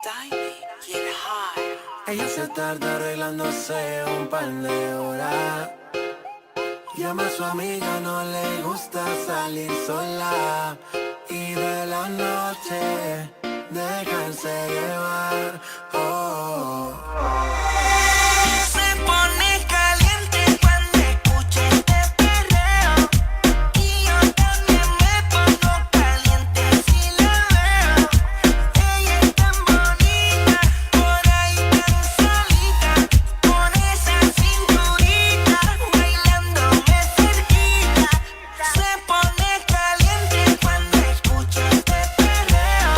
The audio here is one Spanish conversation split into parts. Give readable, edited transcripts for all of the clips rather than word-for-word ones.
Tiny, get high. Ella se tarda arreglándose un par de horas. Llama a su amiga, no le gusta salir sola. Y de la noche dejarse llevar. Oh. Se pone caliente cuando escucha este perreo. Y yo también me pongo caliente si la veo. Ella es tan bonita, por ahí tan solita, con esa cinturita, bailándome cerquita. Se pone caliente cuando escucha este perreo.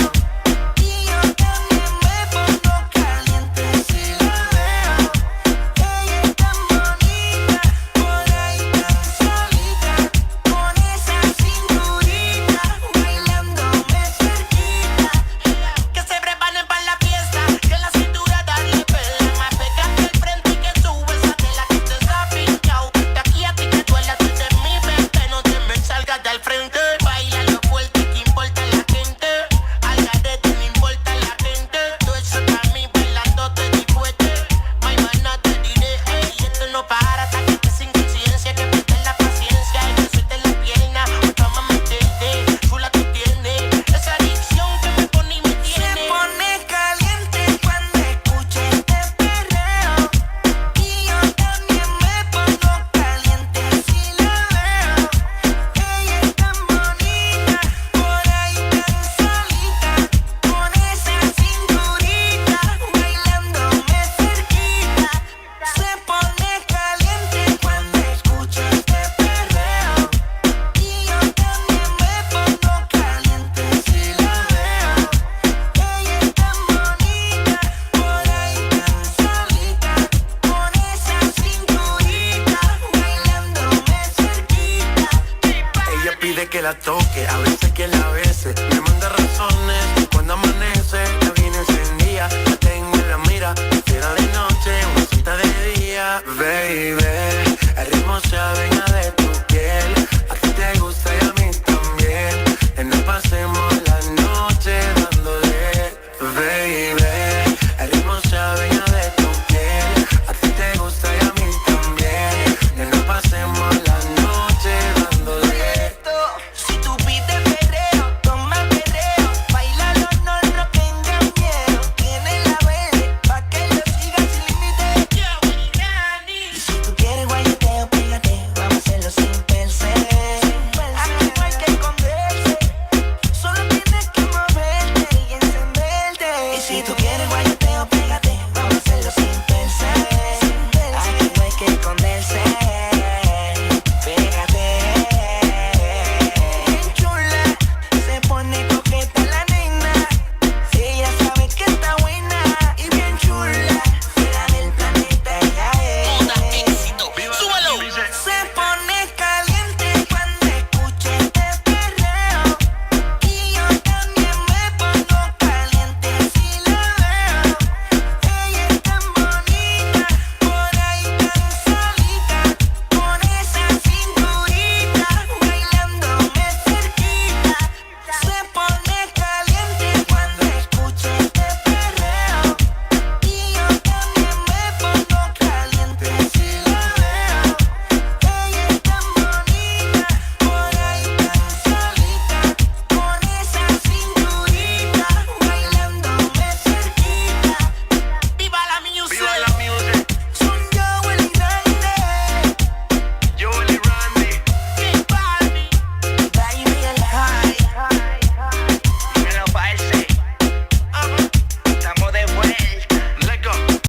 Y yo también me pongo caliente si la veo. Ella es tan bonita, por ahí tan solita, con esa cinturita, bailándome cerquita. Que se preparen para la fiesta, que la cintura darle pela. Más pegate al frente y que sube esa tela que te está pinchao. De aquí a ti que duela, tú eres mi bebé, no te me salgas del frente. Baila lo fuerte, que importa la gente. Al garete, no importa la gente. Todo eso para mí, bailándote di fuerte. My mana te diré, ey, esto no para hasta que estés sin conciencia. Que pierdes la paciencia y que sueltes la pierna. Vamos a meterte, chula tú tienes. Esa adicción que me pone y me tiene. Se pone caliente cuando escucha este perreo. Y yo también me pongo caliente si la veo. Ella es tan bonita, por ahí tan solita, con esa cinturita, bailándome cerquita. Se pone caliente cuando escucha este perreo. Y yo también me pongo caliente si la veo. Ella es tan bonita, por ahí tan solita, con esa cinturita, bailándome cerquita. Ella pide que la toque, a veces que la bese. Me manda razones cuando amanece. La viene encendida, la tengo en la mira. Fiera de noche, una cita de día. Baby, el ritmo se avena de tu piel. A ti te gusta y a mí también. Que nos pasemos la noche dándole. Baby, el ritmo se avena de tu piel. A ti te gusta y a mí también. Que nos pasemos la noche dándole. Si tú pides perreo, toma perreo. Bailalo, no tengas miedo. Tiene la verde pa' que lo sigas sin límite. Y si tú quieres guayeteo, pégate. Vamos a hacerlo sin pensar. Aquí no hay que esconderse. Solo tienes que moverte y encenderte. Y si tú